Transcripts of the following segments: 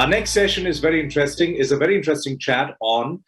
next session is a very interesting chat on,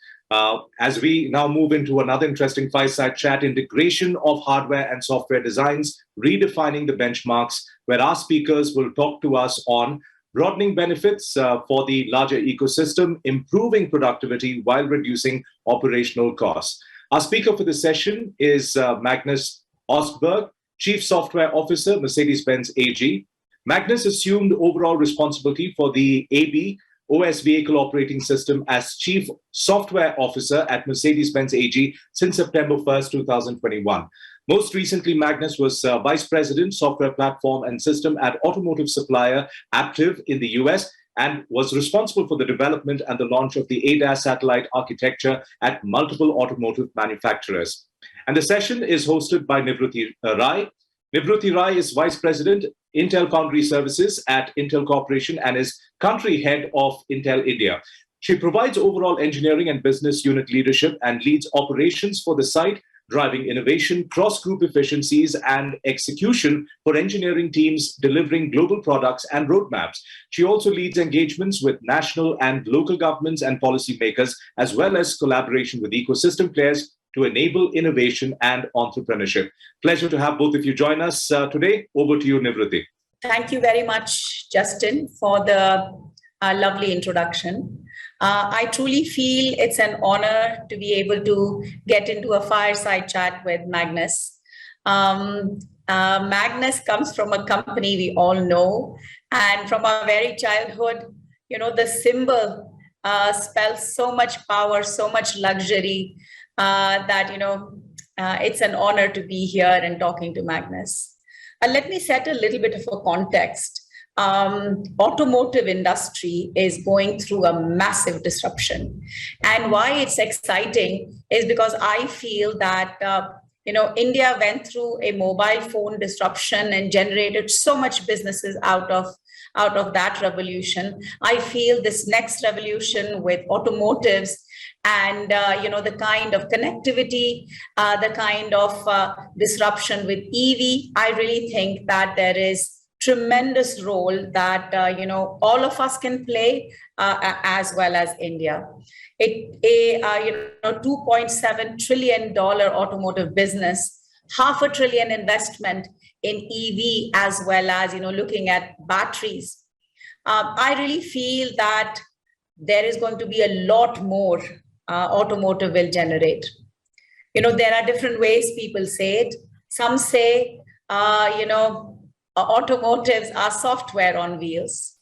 as we now move into another interesting fireside chat, integration of hardware and software designs, redefining the benchmarks, where our speakers will talk to us on broadening benefits for the larger ecosystem, improving productivity while reducing operational costs. Our speaker for this session is Magnus Östberg, Chief Software Officer, Mercedes-Benz AG. Magnus assumed overall responsibility for the AB OS vehicle operating system as Chief Software Officer at Mercedes-Benz AG since September 1st, 2021. Most recently, Magnus was Vice President, Software Platform and System at automotive supplier Aptiv in the US, and was responsible for the development and the launch of the ADAS satellite architecture at multiple automotive manufacturers. And the session is hosted by Nivruti Rai. Nivruti Rai is Vice President, Intel Foundry Services at Intel Corporation and is Country Head of Intel India. She provides overall engineering and business unit leadership and leads operations for the site, driving innovation, cross-group efficiencies, and execution for engineering teams delivering global products and roadmaps. She also leads engagements with national and local governments and policymakers, as well as collaboration with ecosystem players to enable innovation and entrepreneurship. Pleasure to have both of you join us today. Over to you, Nivruti. Thank you very much, Justin, for the lovely introduction. I truly feel it's an honor to be able to get into a fireside chat with Magnus. Magnus comes from a company we all know, and from our very childhood, the symbol spells so much power, so much luxury, that it's an honor to be here and talking to Magnus. Let me set a little bit of a context. Automotive industry is going through a massive disruption, and why it's exciting is because I feel that India went through a mobile phone disruption and generated so much businesses out of that revolution. I feel this next revolution with automotives and the kind of connectivity, the kind of disruption with EV, I really think that there is tremendous role that all of us can play, as well as India. $2.7 trillion automotive business, $500 billion investment in EV, as well as looking at batteries. I really feel that there is going to be a lot more automotive will generate. There are different ways people say it. Some say automotives are software on wheels.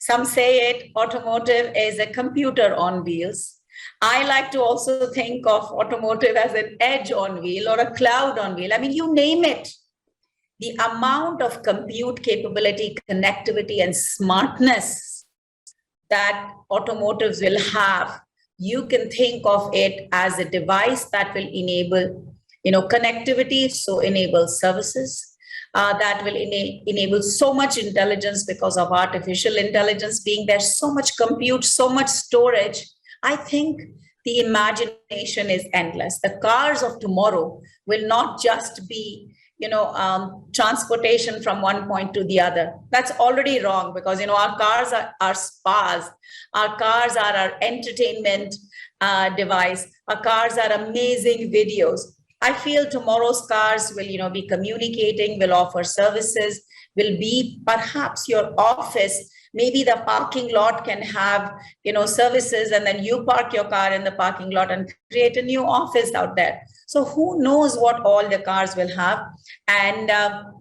Some say it, automotive is a computer on wheels. I like to also think of automotive as an edge on wheel or a cloud on wheel. I mean, you name it. The amount of compute capability, connectivity, and smartness that automotives will have, you can think of it as a device that will enable, connectivity, so enable services, that will enable so much intelligence because of artificial intelligence being there, so much compute, so much storage. I think the imagination is endless. The cars of tomorrow will not just be, transportation from one point to the other. That's already wrong because, our cars are spas. Our cars are our entertainment device. Our cars are amazing videos. I feel tomorrow's cars will, be communicating, will offer services, will be perhaps your office. Maybe the parking lot can have, services, and then you park your car in the parking lot and create a new office out there. So who knows what all the cars will have? And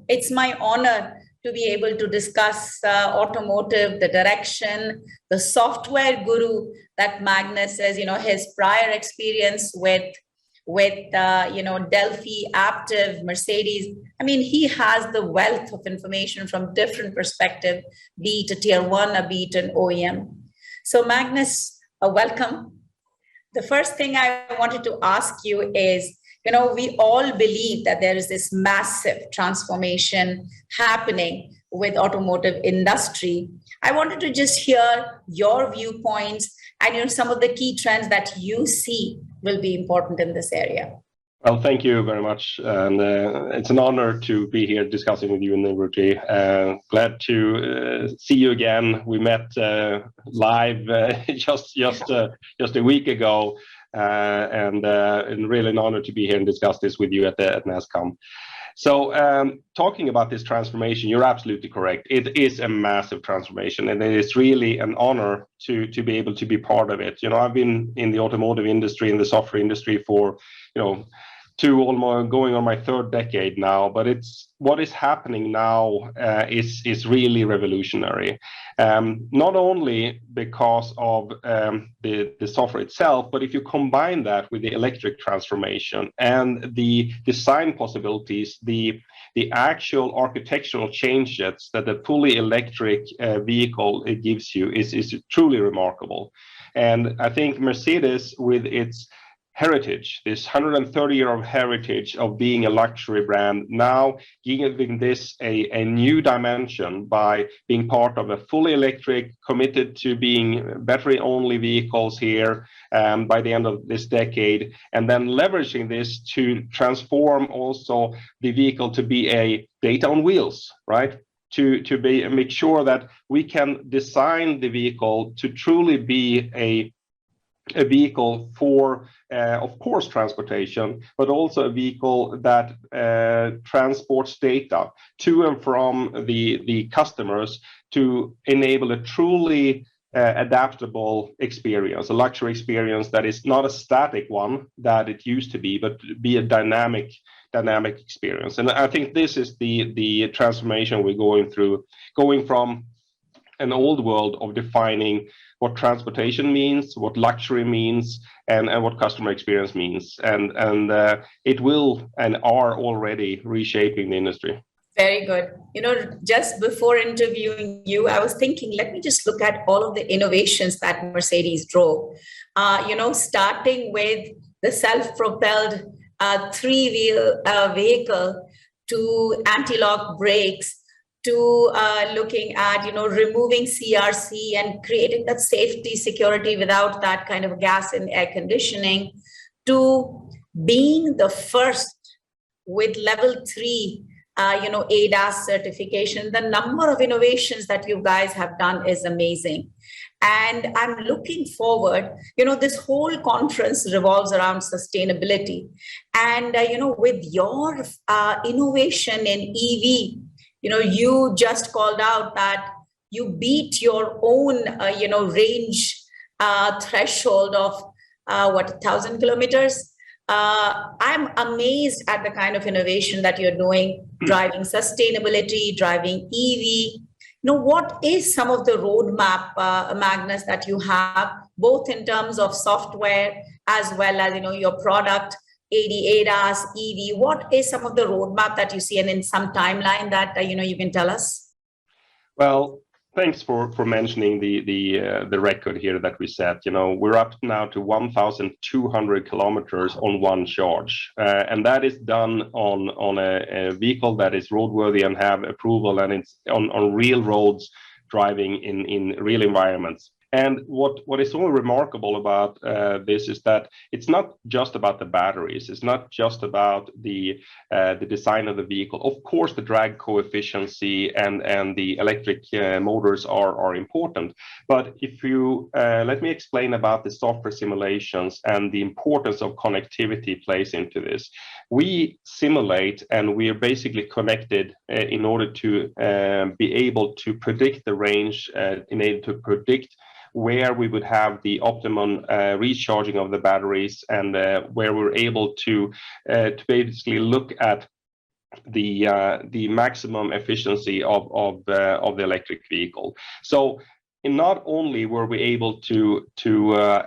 it's my honor to be able to discuss automotive, the direction, the software guru that Magnus says, his prior experience with Delphi, Aptiv, Mercedes. I mean, he has the wealth of information from different perspectives, be it a tier one, or be it an OEM. So Magnus, welcome. The first thing I wanted to ask you is, we all believe that there is this massive transformation happening with automotive industry. I wanted to just hear your viewpoints and some of the key trends that you see will be important in this area. Well, thank you very much. And it's an honor to be here discussing with you, Nivruti. Glad to see you again. We met live just a week ago, and really an honor to be here and discuss this with you at NASSCOM. So talking about this transformation, you're absolutely correct. It is a massive transformation, and it is really an honor to be able to be part of it. I've been in the automotive industry, in the software industry for, almost going on my third decade now, but what is happening now is really revolutionary. Not only because of the software itself, but if you combine that with the electric transformation and the design possibilities, the actual architectural changes that the fully electric vehicle it gives you is truly remarkable. And I think Mercedes, with its heritage, this 130-year of heritage of being a luxury brand, now giving this a new dimension by being part of a fully electric, committed to being battery-only vehicles here by the end of this decade, and then leveraging this to transform also the vehicle to be a data on wheels, right? To make sure that we can design the vehicle to truly be a vehicle for, of course, transportation, but also a vehicle that transports data to and from the customers to enable a truly adaptable experience, a luxury experience that is not a static one that it used to be, but be a dynamic experience. And I think this is the transformation we're going through, going from an old world of defining what transportation means, what luxury means, and what customer experience means. And it will and are already reshaping the industry. Very good. Just before interviewing you, I was thinking, let me just look at all of the innovations that Mercedes drove. Starting with the self-propelled three-wheel vehicle to anti-lock brakes, to looking at, removing CRC and creating that safety security without that kind of gas and air conditioning, to being the first with level 3, ADAS certification. The number of innovations that you guys have done is amazing. And I'm looking forward, this whole conference revolves around sustainability. And, with your innovation in EV, you just called out that you beat your own, range threshold of 1,000 kilometers. I'm amazed at the kind of innovation that you're doing, driving sustainability, driving EV. What is some of the roadmap, Magnus, that you have, both in terms of software as well as, your product, ADAS, EV? What is some of the roadmap that you see, and in some timeline that you can tell us? Well, thanks for mentioning the record here that we set. We're up now to 1,200 kilometers on one charge, and that is done on a vehicle that is roadworthy and have approval, and it's on real roads, driving in real environments. And what is so remarkable about this is that it's not just about the batteries. It's not just about the design of the vehicle. Of course, the drag coefficient and the electric motors are important. But if you let me explain about the software simulations and the importance of connectivity plays into this. We simulate, and we are basically connected in order to be able to predict the range, in order to predict where we would have the optimum recharging of the batteries, and where we're able to basically look at the maximum efficiency of the electric vehicle. So not only were we able to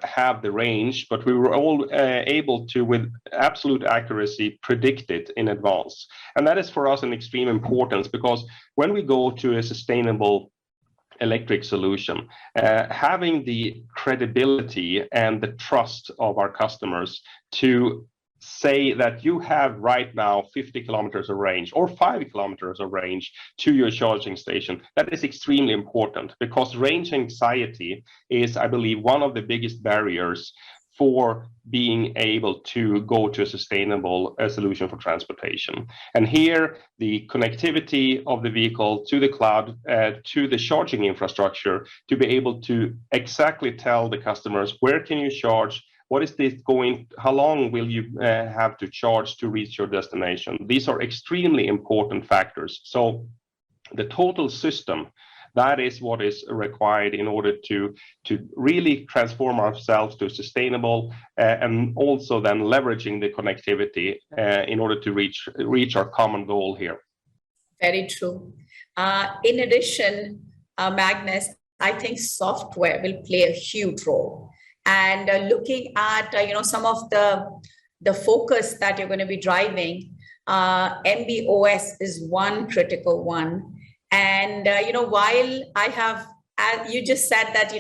have the range, but we were all able to, with absolute accuracy, predict it in advance. And that is for us an extreme importance, because when we go to a sustainable electric solution, having the credibility and the trust of our customers to say that you have right now 50 kilometers of range or 5 kilometers of range to your charging station, that is extremely important, because range anxiety is, I believe, one of the biggest barriers for being able to go to a sustainable solution for transportation. And here, the connectivity of the vehicle to the cloud, to the charging infrastructure, to be able to exactly tell the customers, where can you charge? What is this going? How long will you have to charge to reach your destination? These are extremely important factors. So the total system, that is what is required in order to really transform ourselves to sustainable and also then leveraging the connectivity in order to reach our common goal here. Very true. In addition, Magnus, I think software will play a huge role. And looking at some of the focus that you're going to be driving, MB.OS is one critical one. And, while I have, as you just said that,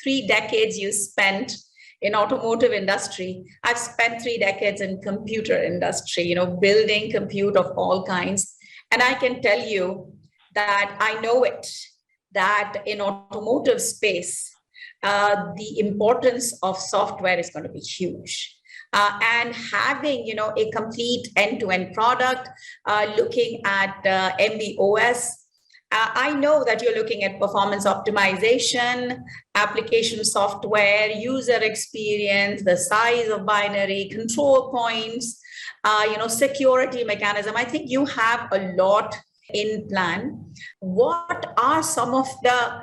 3 decades you spent in automotive industry, I've spent 3 decades in computer industry, building compute of all kinds. And I can tell you that I know it, that in automotive space, the importance of software is going to be huge. And having, a complete end-to-end product, looking at MB.OS, I know that you're looking at performance optimization, application software, user experience, the size of binary, control points, security mechanism. I think you have a lot in plan. What are some of the,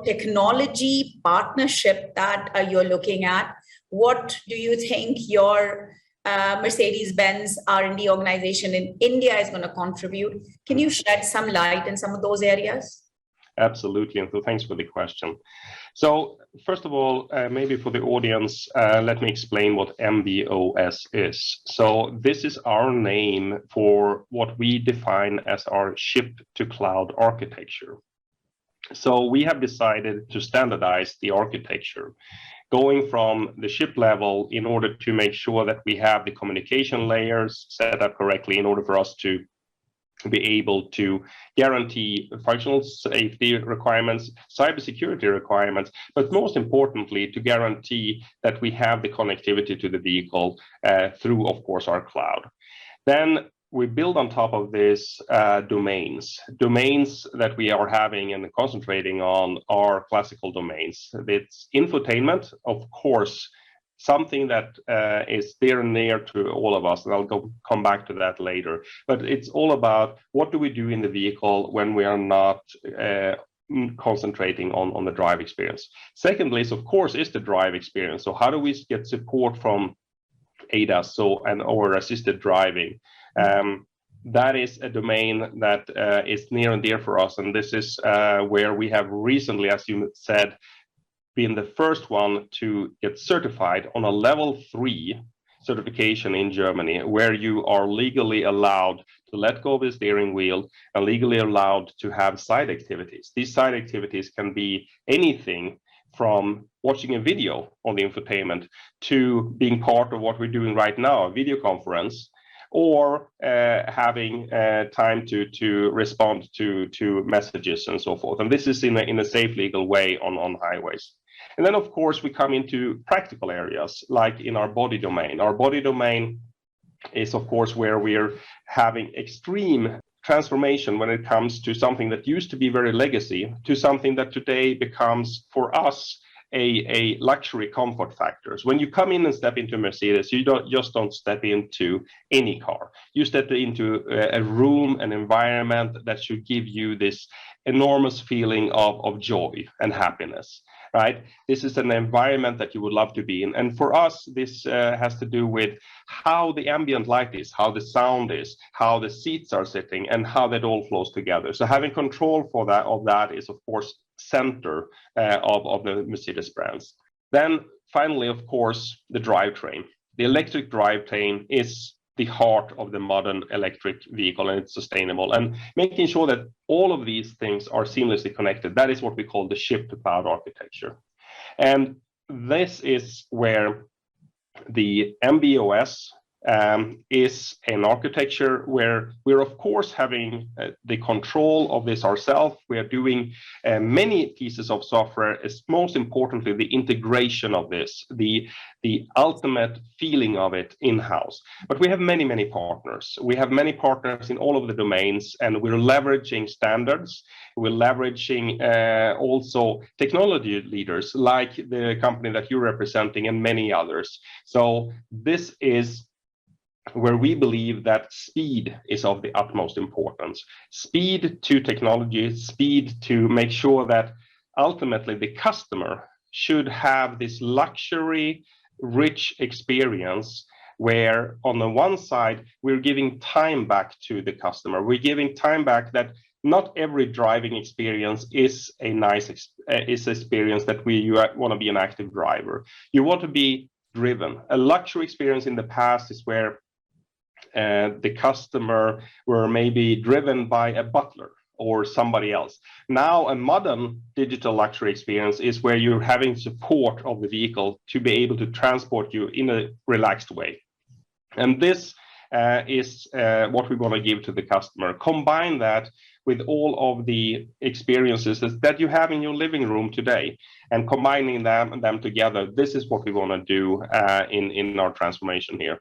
technology partnership that you're looking at? What do you think your Mercedes-Benz R&D organization in India is going to contribute? Can you shed some light in some of those areas? Absolutely, and so thanks for the question. So first of all, maybe for the audience, let me explain what MB.OS is. So this is our name for what we define as our ship-to-cloud architecture. So we have decided to standardize the architecture, going from the ship level in order to make sure that we have the communication layers set up correctly in order for us to be able to guarantee functional safety requirements, cybersecurity requirements, but most importantly, to guarantee that we have the connectivity to the vehicle through, of course, our cloud. Then we build on top of this domains that we are having and concentrating on are classical domains. It's infotainment, of course, something that is dear and near to all of us, and I'll come back to that later. But it's all about what do we do in the vehicle when we are not concentrating on the drive experience. Secondly, is of course, is the drive experience. So how do we get support from ADAS or assisted driving? That is a domain that is near and dear for us, and this is where we have recently, as you said, been the first one to get certified on a level 3 certification in Germany, where you are legally allowed to let go of the steering wheel and legally allowed to have side activities. These side activities can be anything from watching a video on the infotainment to being part of what we're doing right now, a video conference, or having time to respond to messages and so forth. And this is in a safe, legal way on highways. And then, of course, we come into practical areas, like in our body domain. Our body domain is, of course, where we're having extreme transformation when it comes to something that used to be very legacy to something that today becomes, for us, a luxury comfort factors. When you come in and step into Mercedes, you don't step into any car. You step into a room, an environment that should give you this enormous feeling of joy and happiness, right? This is an environment that you would love to be in. And for us, this has to do with how the ambient light is, how the sound is, how the seats are sitting, and how that all flows together. So having control of that is, of course, center of the Mercedes brands. Then finally, of course, the drivetrain. The electric drivetrain is the heart of the modern electric vehicle, and it's sustainable. And making sure that all of these things are seamlessly connected, that is what we call the ship-to-cloud architecture. And this is where the MB.OS is an architecture where we're of course having the control of this ourselves. We are doing many pieces of software. It's most importantly the integration of this, the ultimate feeling of it in-house. But we have many partners. We have many partners in all of the domains, and we're leveraging standards. We're leveraging also technology leaders like the company that you're representing and many others. So this is where we believe that speed is of the utmost importance. Speed to technology, speed to make sure that ultimately the customer should have this luxury, rich experience where on the one side, we're giving time back to the customer. We're giving time back that not every driving experience is a nice experience that you want to be an active driver. You want to be driven. A luxury experience in the past is where the customer were maybe driven by a butler or somebody else. Now a modern digital luxury experience is where you're having support of the vehicle to be able to transport you in a relaxed way. And this is what we want to give to the customer. Combine that with all of the experiences that you have in your living room today, and combining them together. This is what we want to do in our transformation here.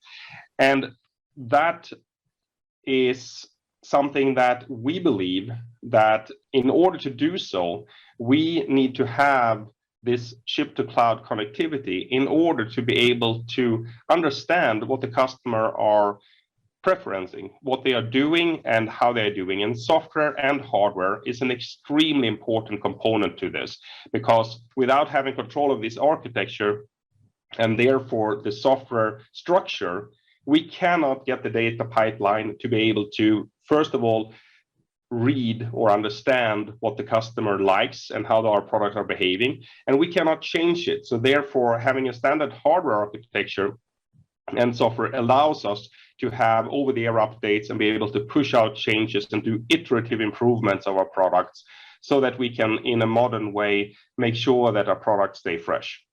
And that is something that we believe that in order to do so, we need to have this ship to cloud connectivity in order to be able to understand what the customer are preferencing, what they are doing and how they are doing. And software and hardware is an extremely important component to this, because without having control of this architecture and therefore the software structure, we cannot get the data pipeline to be able to, first of all, read or understand what the customer likes and how our products are behaving, and we cannot change it. So therefore, having a standard hardware architecture and software allows us to have over-the-air updates and be able to push out changes and do iterative improvements of our products so that we can, in a modern way, make sure that our products stay fresh.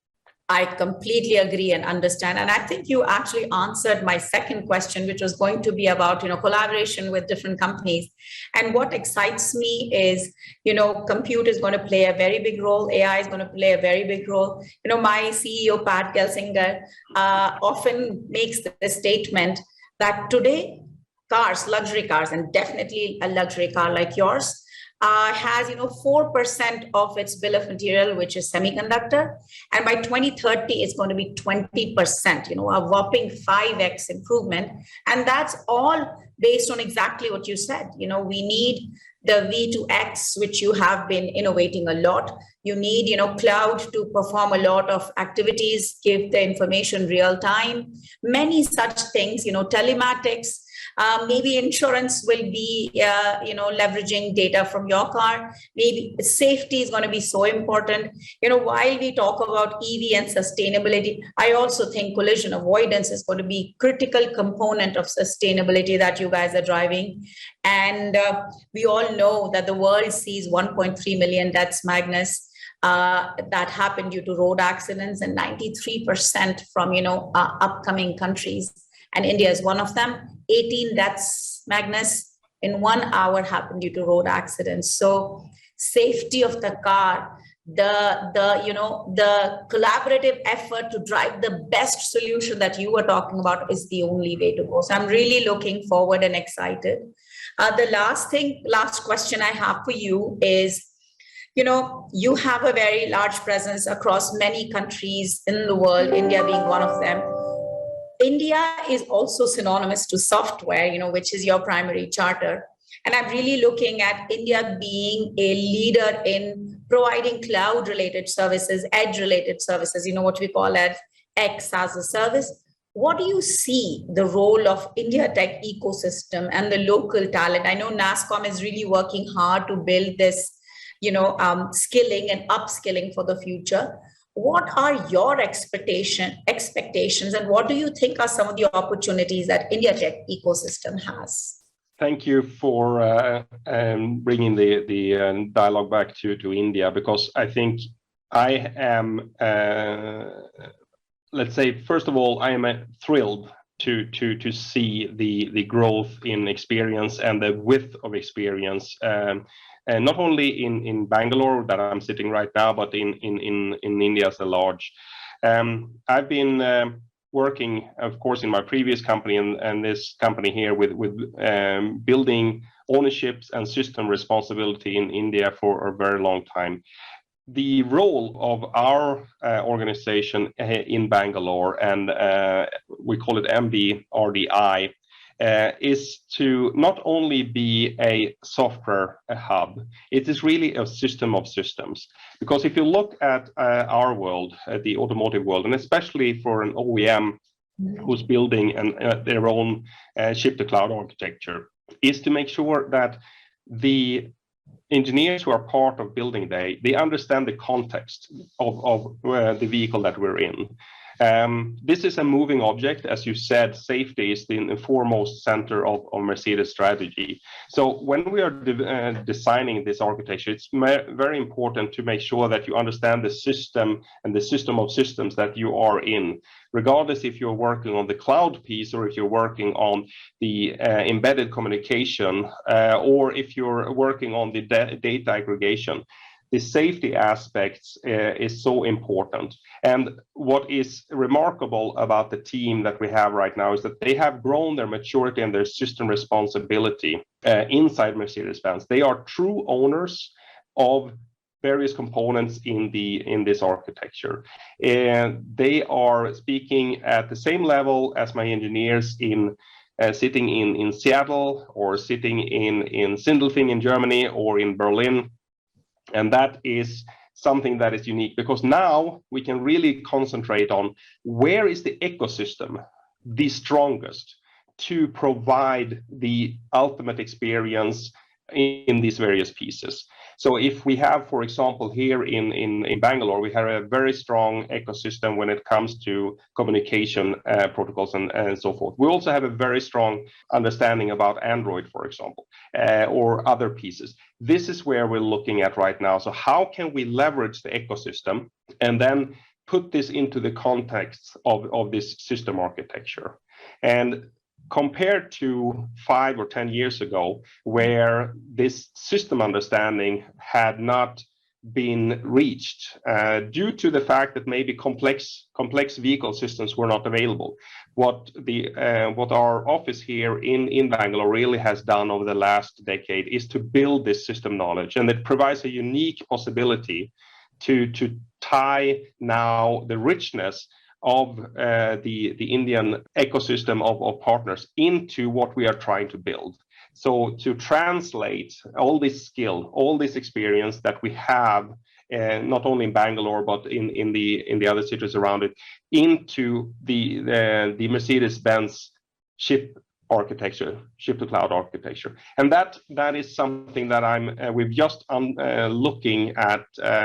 I completely agree and understand. And I think you actually answered my second question, which was going to be about, collaboration with different companies. And what excites me is, compute is going to play a very big role. AI is going to play a very big role. My CEO, Pat Gelsinger, often makes the statement that today, luxury cars, and definitely a luxury car like yours, has 4% of its bill of material, which is semiconductor, and by 2030 it's going to be 20%, a whopping 5x improvement. And that's all based on exactly what you said. We need the V2X, which you have been innovating a lot. You need cloud to perform a lot of activities, give the information real time, many such things, telematics. Maybe insurance will be, leveraging data from your car. Maybe safety is going to be so important. While we talk about EV and sustainability, I also think collision avoidance is going to be a critical component of sustainability that you guys are driving. And we all know that the world sees 1.3 million deaths, Magnus, that happened due to road accidents, and 93% from, upcoming countries. And India is one of them. 18 deaths, Magnus, in 1 hour happened due to road accidents. So safety of the car, the collaborative effort to drive the best solution that you were talking about is the only way to go. So I'm really looking forward and excited. The last question I have for you is, you have a very large presence across many countries in the world, India being one of them. India is also synonymous to software, which is your primary charter. And I'm really looking at India being a leader in providing cloud-related services, edge-related services, what we call as X as a service. What do you see the role of India tech ecosystem and the local talent? I know NASSCOM is really working hard to build this, skilling and upskilling for the future. What are your expectations, and what do you think are some of the opportunities that India tech ecosystem has? Thank you for bringing the dialogue back to India, because I think I am, let's say, first of all, I am thrilled to see the growth in experience and the width of experience, and not only in Bangalore that I'm sitting right now, but in India as a large. I've been working, of course, in my previous company and this company here with building ownerships and system responsibility in India for a very long time. The role of our organization in Bangalore, and we call it MBRDI, is to not only be a software hub, it is really a system of systems. Because if you look at our world, the automotive world, and especially for an OEM who's building their own ship-to-cloud architecture, is to make sure that the engineers who are part of building they understand the context of the vehicle that we're in. This is a moving object. As you said, safety is the foremost center of Mercedes strategy. So when we are designing this architecture, it's very important to make sure that you understand the system and the system of systems that you are in, regardless if you're working on the cloud piece or if you're working on the embedded communication or if you're working on the data aggregation. The safety aspects is so important. And what is remarkable about the team that we have right now is that they have grown their maturity and their system responsibility inside Mercedes-Benz. They are true owners of various components in this architecture. And they are speaking at the same level as my engineers in sitting in Seattle or sitting in Sindelfingen in Germany or in Berlin. And that is something that is unique, because now we can really concentrate on where is the ecosystem the strongest to provide the ultimate experience in these various pieces. So if we have, for example, here in Bangalore, we have a very strong ecosystem when it comes to communication protocols and so forth. We also have a very strong understanding about Android, for example, or other pieces. This is where we're looking at right now. So how can we leverage the ecosystem and then put this into the context of this system architecture? And compared to 5 or 10 years ago, where this system understanding had not been reached due to the fact that maybe complex vehicle systems were not available. What our office here in Bangalore really has done over the last decade is to build this system knowledge, and it provides a unique possibility to tie now the richness of the Indian ecosystem of partners into what we are trying to build. So to translate all this skill, all this experience that we have, not only in Bangalore but in the other cities around it, into the Mercedes-Benz ship-to-cloud architecture, and that is something that we've just looking at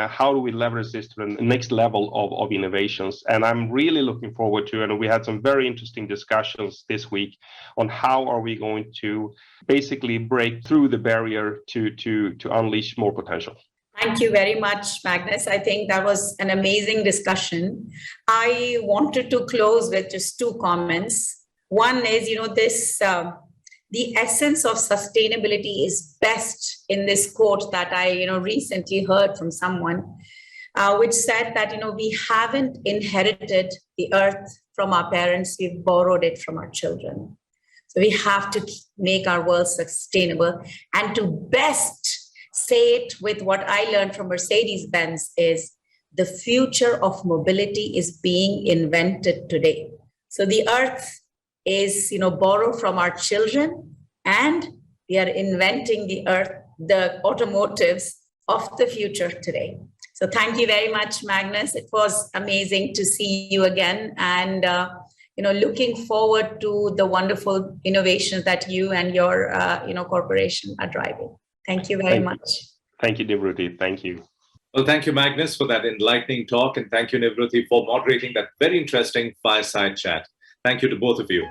how do we leverage this to the next level of innovations, and I'm really looking forward to. And we had some very interesting discussions this week on how are we going to basically break through the barrier to unleash more potential. Thank you very much, Magnus. I think that was an amazing discussion. I wanted to close with just 2 comments. One is, the essence of sustainability is best in this quote that I, recently heard from someone, which said that, we haven't inherited the earth from our parents, we've borrowed it from our children. So we have to make our world sustainable. And to best say it with what I learned from Mercedes-Benz is the future of mobility is being invented today. So the earth is, borrowed from our children, and we are inventing the automotives of the future today. So thank you very much, Magnus. It was amazing to see you again, and looking forward to the wonderful innovations that you and your corporation are driving. Thank you very much. Thank you, Nivruti. Thank you. Well, thank you, Magnus, for that enlightening talk, and thank you, Nivruti, for moderating that very interesting fireside chat. Thank you to both of you.